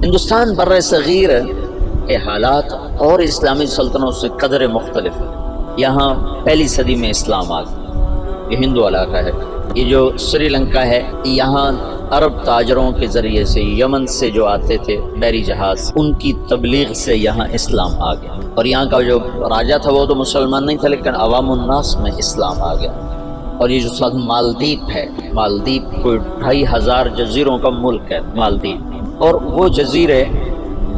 ہندوستان بر صغیر کے حالات اور اسلامی سلطنتوں سے قدر مختلف ہے۔ یہاں پہلی صدی میں اسلام آ گیا، یہ ہندو علاقہ ہے۔ یہ جو سری لنکا ہے، یہاں عرب تاجروں کے ذریعے سے یمن سے جو آتے تھے بحری جہاز، ان کی تبلیغ سے یہاں اسلام آ گیا، اور یہاں کا جو راجہ تھا وہ تو مسلمان نہیں تھا، لیکن عوام الناس میں اسلام آ گیا۔ اور یہ جو ساتھ مالدیپ ہے، مالدیپ کوئی 2500 جزیروں کا ملک ہے مالدیپ، اور وہ جزیرے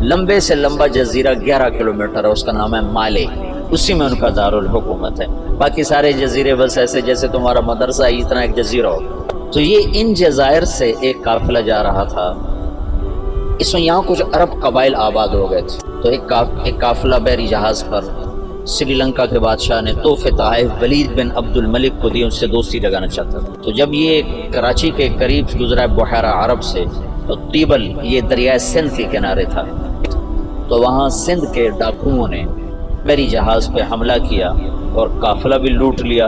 لمبے سے لمبا جزیرہ 11 کلومیٹر ہے، اس کا نام ہے مالے، اسی میں ان کا دارالحکومت ہے۔ باقی سارے جزیرے بس ایسے جیسے تمہارا مدرسہ اتنا ایک جزیرہ ہو۔ تو یہ ان جزائر سے ایک قافلہ جا رہا تھا، اس میں یہاں کچھ عرب قبائل آباد ہو گئے تھے، تو ایک قافلہ بحری جہاز پر سری لنکا کے بادشاہ نے تحفے تحائف ولید بن عبد الملک کو دی، ان سے دوستی لگانا چاہتا تھا۔ تو جب یہ کراچی کے قریب گزرا بحیرہ عرب سے، تو تیبل یہ دریائے سندھ کے کنارے تھا، تو وہاں سندھ کے ڈاکوؤں نے بحری جہاز پہ حملہ کیا اور قافلہ بھی لوٹ لیا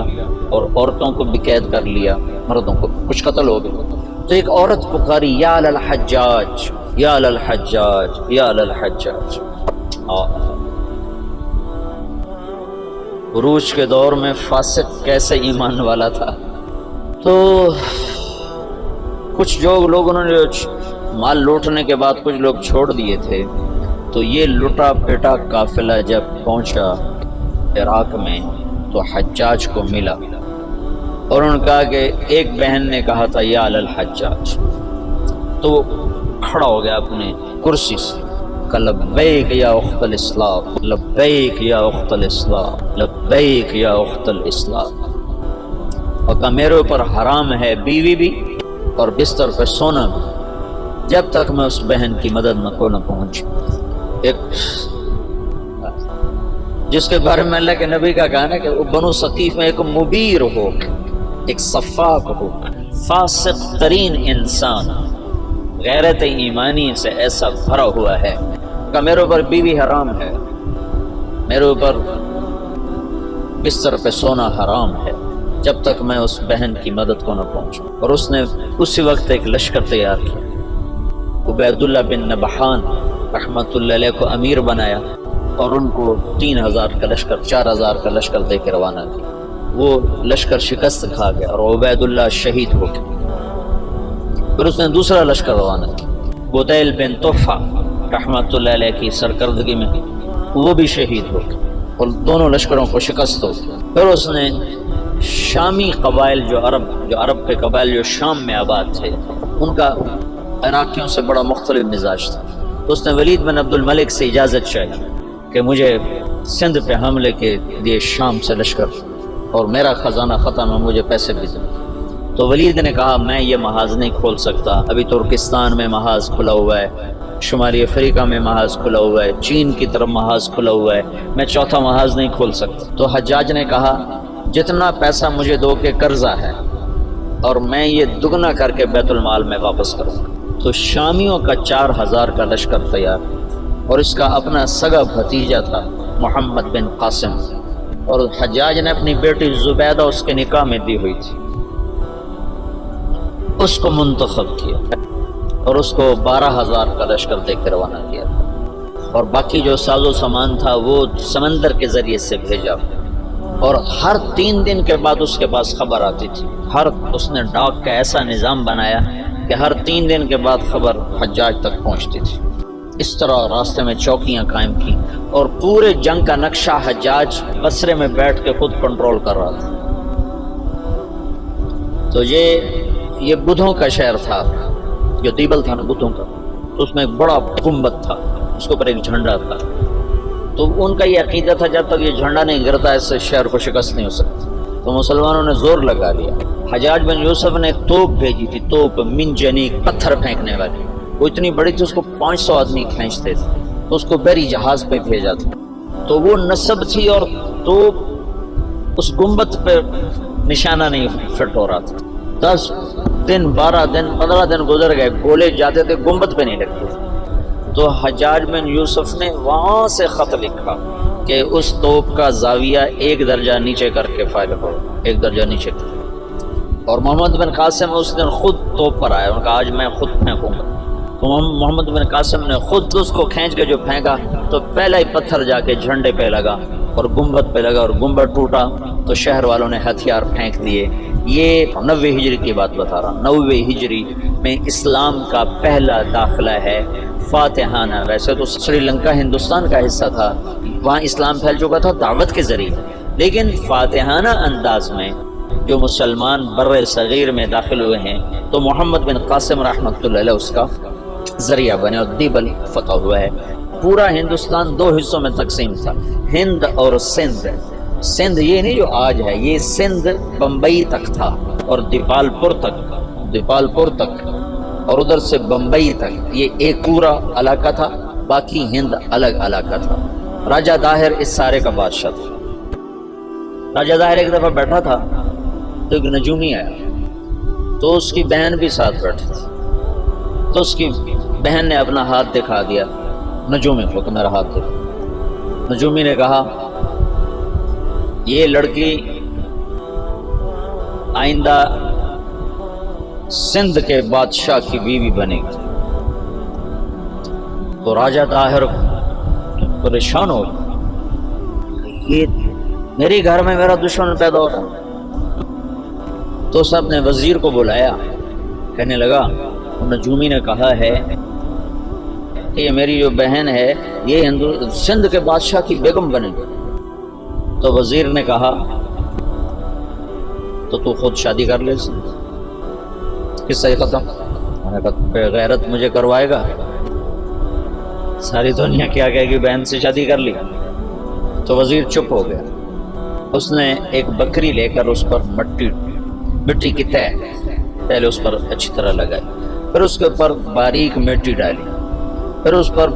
اور عورتوں کو بھی قید کر لیا، مردوں کو کچھ قتل ہو گئے۔ تو ایک عورت پکاری، یا للحجاج یا للحجاج یا للحجاج۔ عروج کے دور میں فاسق کیسے ایمان والا تھا۔ تو کچھ لوگوں نے مال لوٹنے کے بعد کچھ لوگ چھوڑ دیے تھے، تو یہ لٹا پٹا قافلہ جب پہنچا عراق میں تو حجاج کو ملا، اور انہوں نے کہا کہ ایک بہن نے کہا تھا یا للحجاج، تو وہ کھڑا ہو گیا اپنے کرسی سے، کہ لبیک یا اخت الاسلام، لبیک یا اخت الاسلام، لبیک یا اخت الاسلام، اور کہا میرے اوپر حرام ہے بیوی بھی اور بستر پہ سونا بھی، جب تک میں اس بہن کی مدد نہ پہنچ۔ ایک جس کے بارے میں اللہ کے نبی کا کہنا ہے کہ وہ بنو ثقیف میں ایک مبیر ہو، ایک صفاق ہو، فاسق ترین انسان غیرت ایمانی سے ایسا بھرا ہوا ہے کہ میرے اوپر بیوی حرام ہے، میرے اوپر بستر پہ سونا حرام ہے، جب تک میں اس بہن کی مدد کو نہ پہنچوں۔ اور اس نے اسی وقت ایک لشکر تیار کیا، عبید اللہ بن نبحان رحمت اللہ علیہ کو امیر بنایا، اور ان کو 3000 کا لشکر، 4000 کا لشکر دے کے روانہ کیا۔ وہ لشکر شکست کھا گیا اور عبید اللہ شہید ہو گیا۔ پھر اس نے دوسرا لشکر روانہ کیا، بدیل بن طفہ رحمت اللہ علیہ کی سرکردگی میں، وہ بھی شہید ہو گیا، اور دونوں لشکروں کو شکست ہو گیا۔ پھر اس نے شامی قبائل جو عرب کے قبائل جو شام میں آباد تھے، ان کا عراقیوں سے بڑا مختلف مزاج تھا، تو اس نے ولید بن عبد الملک سے اجازت چاہی کہ مجھے سندھ پہ حملے کے لیے شام سے لشکر، اور میرا خزانہ ختم ہے، مجھے پیسے بھی دیں۔ تو ولید نے کہا میں یہ محاذ نہیں کھول سکتا، ابھی ترکستان میں محاذ کھلا ہوا ہے، شمالی افریقہ میں محاذ کھلا ہوا ہے، چین کی طرف محاذ کھلا ہوا ہے، میں چوتھا محاذ نہیں کھول سکتا۔ تو حجاج نے کہا جتنا پیسہ مجھے دو کے قرضہ ہے، اور میں یہ دگنا کر کے بیت المال میں واپس کروں گا۔ تو شامیوں کا 4000 کا لشکر تیار، اور اس کا اپنا سگا بھتیجا تھا محمد بن قاسم، اور حجاج نے اپنی بیٹی زبیدہ اس کے نکاح میں دی ہوئی تھی، اس کو منتخب کیا اور اس کو 12000 کا لشکر دے کے روانہ کیا، اور باقی جو ساز و سامان تھا وہ سمندر کے ذریعے سے بھیجا، اور ہر 3 دن کے بعد اس کے پاس خبر آتی تھی۔ اس نے ڈاک کا ایسا نظام بنایا کہ ہر 3 دن کے بعد خبر حجاج تک پہنچتی تھی۔ اس طرح راستے میں چوکیاں قائم کی، اور پورے جنگ کا نقشہ حجاج بصرے میں بیٹھ کے خود کنٹرول کر رہا تھا۔ تو یہ بدھوں کا شہر تھا، جو دیبل تھا نا بدھوں کا، تو اس میں ایک بڑا گنبد تھا، اس کے اوپر ایک جھنڈا تھا۔ تو ان کا یہ عقیدہ تھا جب تک یہ جھنڈا نہیں گرتا اس سے شہر کو شکست نہیں ہو سکتی۔ تو مسلمانوں نے زور لگا لیا، حجاج بن یوسف نے توپ بھیجی تھی، توپ منجنیق، پتھر پھینکنے والی، وہ اتنی بڑی تھی اس کو 500 آدمی کھینچتے تھے، تو اس کو بحری جہاز پہ بھیجا تھا۔ تو وہ نصب تھی اور توپ اس گنبد پہ نشانہ نہیں فٹ ہو رہا تھا۔ 10 دن 12 دن 15 دن گزر گئے، گولے جاتے تھے، گنبد پہ نہیں لگتے تھے۔ تو حجاج بن یوسف نے وہاں سے خط لکھا کہ اس توپ کا زاویہ 1 درجہ نیچے کر کے فائر کرو، 1 درجہ نیچے کر۔ اور محمد بن قاسم اس دن خود توپ پر آیا، ان کا آج میں خود پھینکوں گا۔ تو محمد بن قاسم نے خود اس کو کھینچ کے جو پھینکا تو پہلا ہی پتھر جا کے جھنڈے پہ لگا اور گنبد پہ لگا اور گنبد ٹوٹا تو شہر والوں نے ہتھیار پھینک دیے۔ یہ 90 ہجری کی بات بتا رہا ہوں، 90 ہجری میں اسلام کا پہلا داخلہ ہے فاتحانہ۔ ویسے تو سری لنکا ہندوستان کا حصہ تھا، وہاں اسلام پھیل چکا تھا دعوت کے ذریعے، لیکن فاتحانہ انداز میں جو مسلمان بر صغیر میں داخل ہوئے ہیں تو محمد بن قاسم رحمۃ اللہ علیہ اس کا ذریعہ بنے اور دیبل فتح ہوا ہے۔ پورا ہندوستان 2 حصوں میں تقسیم تھا، ہند اور سندھ۔ سندھ یہ نہیں جو آج ہے، یہ سندھ بمبئی تک تھا اور دیپال پور تک اور ادھر سے بمبئی تک، یہ ایک پورا علاقہ تھا، باقی ہند الگ علاقہ تھا۔ راجہ داہر اس سارے کا بادشاہ تھا۔ راجہ داہر ایک دفعہ بیٹھا تھا تو ایک نجومی آیا، تو اس کی بہن بھی ساتھ بیٹھی تھی، تو اس کی بہن نے اپنا ہاتھ دکھا دیا نجومی کو کہ میرا ہاتھ دیکھو۔ نجومی نے کہا یہ لڑکی آئندہ سندھ کے بادشاہ کی بیوی بنے گی۔ تو راجہ طاہر پریشان ہو گیا، یہ میرے گھر میں میرا دشمن پیدا ہو رہا۔ تو اس نے اپنے وزیر کو بلایا، کہنے لگا نجومی نے کہا ہے کہ یہ میری جو بہن ہے یہ سندھ کے بادشاہ کی بیگم بنے گی۔ تو وزیر نے کہا تو خود شادی کر لے، قصہ ہی ختم۔ میں نے کہا غیرت مجھے کروائے گا، ساری دنیا کیا کہے گی بہن سے شادی کر لی۔ تو وزیر چپ ہو گیا۔ اس نے ایک بکری لے کر اس پر مٹی کی تہ پہلے اس پر اچھی طرح لگائی، پھر اس کے اوپر باریک مٹی ڈالی، پھر اس پر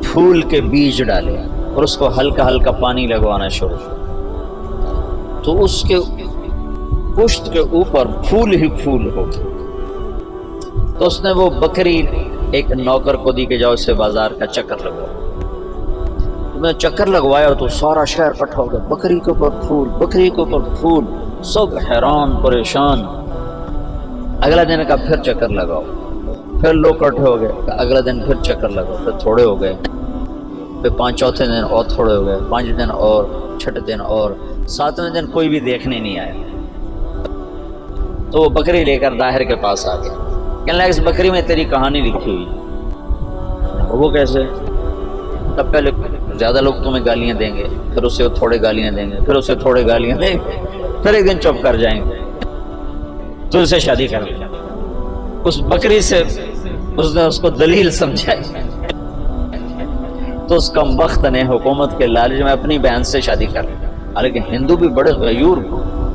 پھول کے بیج ڈالے اور اس کو ہلکا ہلکا پانی لگوانا شروع کیا۔ تو اس کے پشت کے اوپر پھول ہی پھول ہو گئے۔ تو اس نے وہ بکری ایک نوکر کو دی کہ جاؤ اسے بازار کا چکر لگواؤ۔ میں چکر لگوایا تو سارا شہر اکٹھا ہو گیا، بکری کے اوپر پھول، بکری کے اوپر پھول، سب حیران پریشان۔ اگلا دن کا پھر چکر لگاؤ، پھر لوگ اکٹھے ہو گئے، اگلا دن پھر چکر لگاؤ، پھر تھوڑے ہو گئے، پھر چوتھے دن اور تھوڑے ہو گئے، 5 دن اور، 6 دن اور، 7ویں دن کوئی بھی دیکھنے نہیں آیا۔ تو وہ بکری لے کر داہر کے پاس آ گیا، کہنے لگا اس بکری میں تیری کہانی لکھی ہوئی۔ وہ کیسے؟ تب پہلے زیادہ لوگ تمہیں گالیاں دیں گے، پھر اسے تھوڑے گالیاں دیں گے، پھر اسے تھوڑے گالیاں دیں گے، پھر ایک دن چپ کر جائیں گے، تو اسے شادی کر لیا۔ اس بکری سے اس نے اس کو دلیل سمجھائی، تو اس کم بخت نے حکومت کے لالچ میں اپنی بہن سے شادی کر لی۔ حالانکہ ہندو بھی بڑے غیور،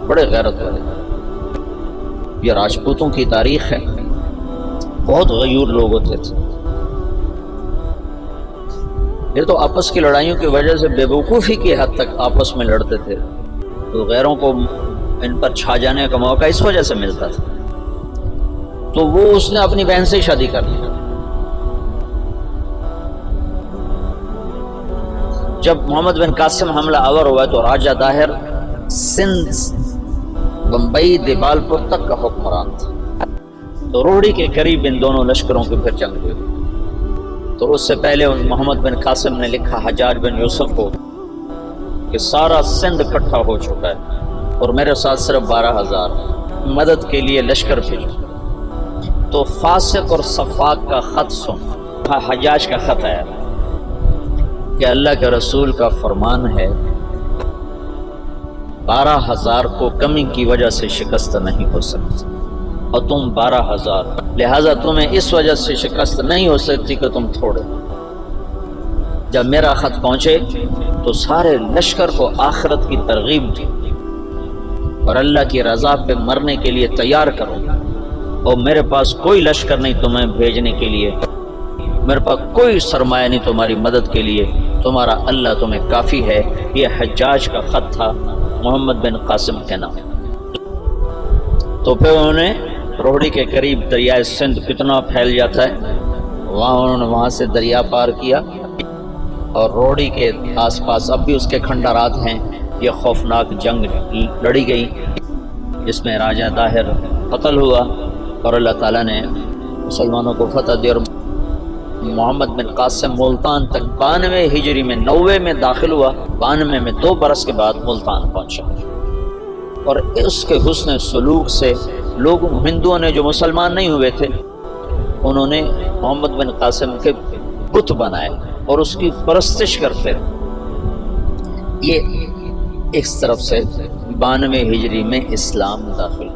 بڑے غیرت والے، یہ راجپوتوں کی تاریخ ہے، بہت غیور لوگ ہوتے تھے۔ یہ تو آپس کی لڑائیوں کی وجہ سے بے وقوفی کی حد تک آپس میں لڑتے تھے، تو غیروں کو ان پر چھا جانے کا موقع اس وجہ سے ملتا تھا۔ تو وہ اس نے اپنی بہن سے شادی کر لی۔ جب محمد بن قاسم حملہ آور ہوا تو راجہ داہر سندھ، بمبئی، دیپالپور تک کا حکمران تھا۔ تو روہڑی کے قریب ان دونوں لشکروں کی پھر جنگ ہوئی۔ تو اس سے پہلے محمد بن قاسم نے لکھا حجاج بن یوسف کو کہ سارا سندھ اکٹھا ہو چکا ہے اور میرے ساتھ صرف 12,000 مدد کے لیے لشکر بھیجو۔ تو فاسق اور صفاق کا خط سن، حجاج کا خط آیا کہ اللہ کے رسول کا فرمان ہے 12,000 کو کمی کی وجہ سے شکست نہیں ہو سکتی، اور تم 12,000، لہذا تمہیں اس وجہ سے شکست نہیں ہو سکتی کہ تم تھوڑے۔ جب میرا خط پہنچے تو سارے لشکر کو آخرت کی ترغیب دی اور اللہ کی رضا پہ مرنے کے لیے تیار کرو، اور میرے پاس کوئی لشکر نہیں تمہیں بھیجنے کے لیے، میرے پاس کوئی سرمایہ نہیں تمہاری مدد کے لیے، تمہارا اللہ تمہیں کافی ہے۔ یہ حجاج کا خط تھا محمد بن قاسم کے نام۔ تو پھر انہوں نے روہڑی کے قریب دریائے سندھ کتنا پھیل جاتا ہے، انہوں نے وہاں سے دریا پار کیا، اور روہڑی کے آس پاس اب بھی اس کے کھنڈرات ہیں۔ یہ خوفناک جنگ لڑی گئی جس میں راجہ داہر قتل ہوا، اور اللہ تعالیٰ نے مسلمانوں کو فتح دی اور محمد بن قاسم ملتان تک 92 ہجری میں 90 میں داخل ہوا، 92 میں 2 برس کے بعد ملتان پہنچا، اور اس کے حسن سلوک سے لوگوں ہندوؤں نے جو مسلمان نہیں ہوئے تھے انہوں نے محمد بن قاسم کے بت بنائے اور اس کی پرستش کرتے رہے۔ یہ اس طرف سے 92 ہجری میں اسلام داخل